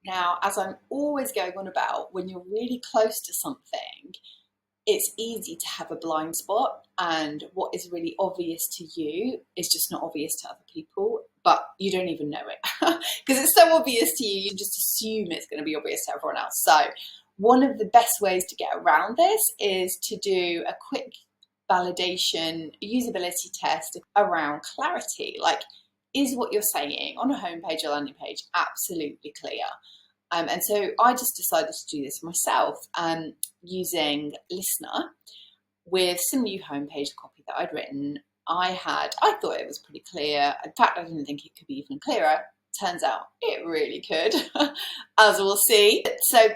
Now, as I'm always going on about, when you're really close to something, it's easy to have a blind spot, and what is really obvious to you is just not obvious to other people, but you don't even know it because it's so obvious to you, you just assume it's going to be obvious to everyone else. So one of the best ways to get around this is to do a quick validation usability test around clarity. Like, is what you're saying on a homepage or landing page absolutely clear? And so I just decided to do this myself, using Listener with some new homepage copy that I'd written. I thought it was pretty clear. In fact, I didn't think it could be even clearer. Turns out it really could, as we'll see. So,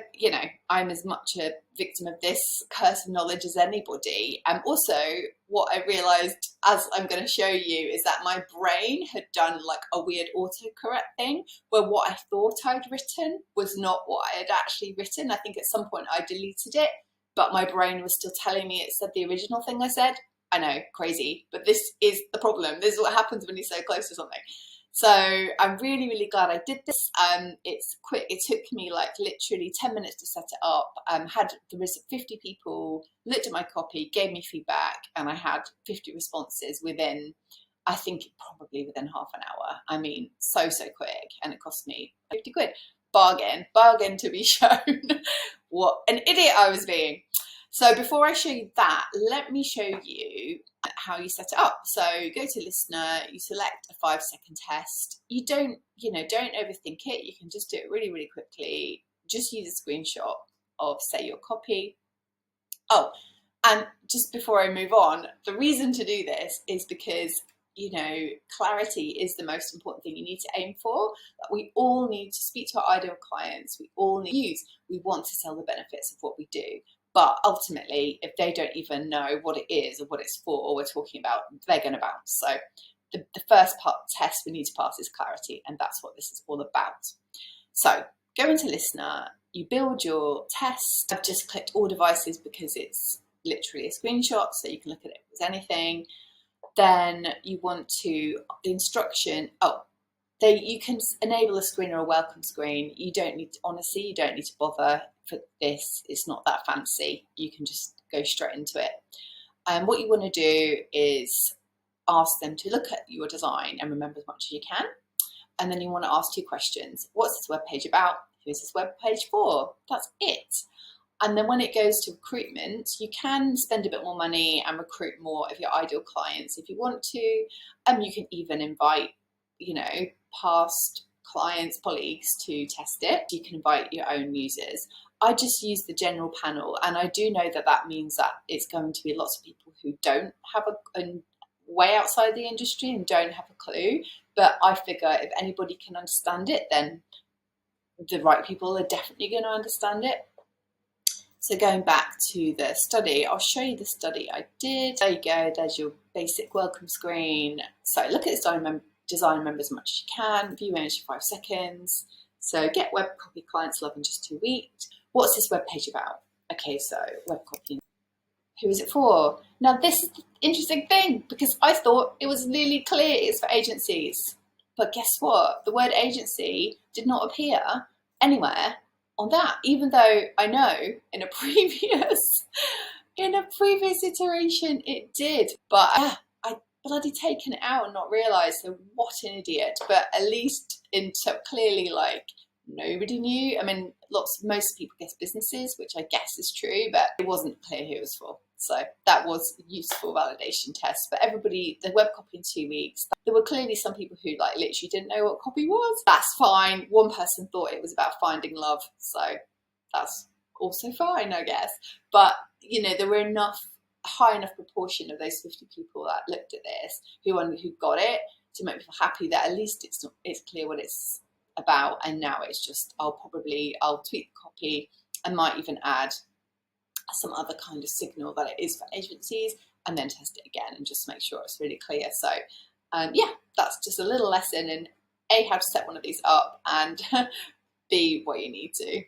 I'm as much a victim of this curse of knowledge as anybody. Also, what I realised, as I'm going to show you, is that my brain had done like a weird autocorrect thing where what I thought I'd written was not what I had actually written. I think at some point I deleted it, but my brain was still telling me it said the original thing I said. I know, crazy, but this is the problem. This is what happens when you're so close to something. So I'm really, really glad I did this. It's quick. It took me like literally 10 minutes to set it up. There was 50 people looked at my copy, gave me feedback, and I had 50 responses within, I think probably within half an hour. I mean, so quick, and it cost me 50 quid. Bargain to be shown. What an idiot I was being. So before I show you that, let me show you how you set it up. So go to Listener, you select a 5-second test. You don't overthink it. You can just do it really, really quickly. Just use a screenshot of, say, your copy. Oh, and just before I move on, the reason to do this is because clarity is the most important thing you need to aim for. We all need to speak to our ideal clients. We all need to use. We want to sell the benefits of what we do. But ultimately, if they don't even know what it is or what it's for or we're talking about, they're going to bounce. So the first test we need to pass is clarity, and that's what this is all about. So go into Listener, you build your test. I've just clicked all devices because it's literally a screenshot, so you can look at it as anything. Then you want to, the instruction, you can enable a screen or a welcome screen. You don't need to, honestly, you don't need to bother for this. It's not that fancy. You can just go straight into it. And what you want to do is ask them to look at your design and remember as much as you can. And then you want to ask 2 questions. What's this web page about? Who is this web page for? That's it. And then when it goes to recruitment, you can spend a bit more money and recruit more of your ideal clients if you want to. You can even invite, past clients, colleagues to test it. You can invite your own users. I just use the general panel, and I do know that means that it's going to be lots of people who don't have a way outside the industry and don't have a clue. But I figure if anybody can understand it, then the right people are definitely going to understand it. So going back to the study, I'll show you the study I did. There you go, there's your basic welcome screen. So look at this design, remember as much as you can, view image for 5 seconds. So get web copy clients live in just 2 weeks. What's this web page about? Okay, so web copy. Who is it for? Now this is the interesting thing, because I thought it was really clear it's for agencies. But guess what? The word agency did not appear anywhere on that, even though I know in a previous iteration it did. But I bloody taken it out and not realised. So what an idiot. But at least so clearly, like, nobody knew. I mean, most people guess businesses, which I guess is true, but it wasn't clear who it was for. So that was a useful validation test. But everybody, the web copy in 2 weeks, there were clearly some people who like literally didn't know what copy was. That's fine. One person thought it was about finding love. So that's also fine, I guess. But, there were high enough proportion of those 50 people that looked at this who got it to make me feel happy that at least it's clear what it's about. And now it's just I'll tweak the copy. I might even add some other kind of signal that it is for agencies, and then test it again and just make sure it's really clear. So that's just a little lesson in A, how to set one of these up, and B, what you need to.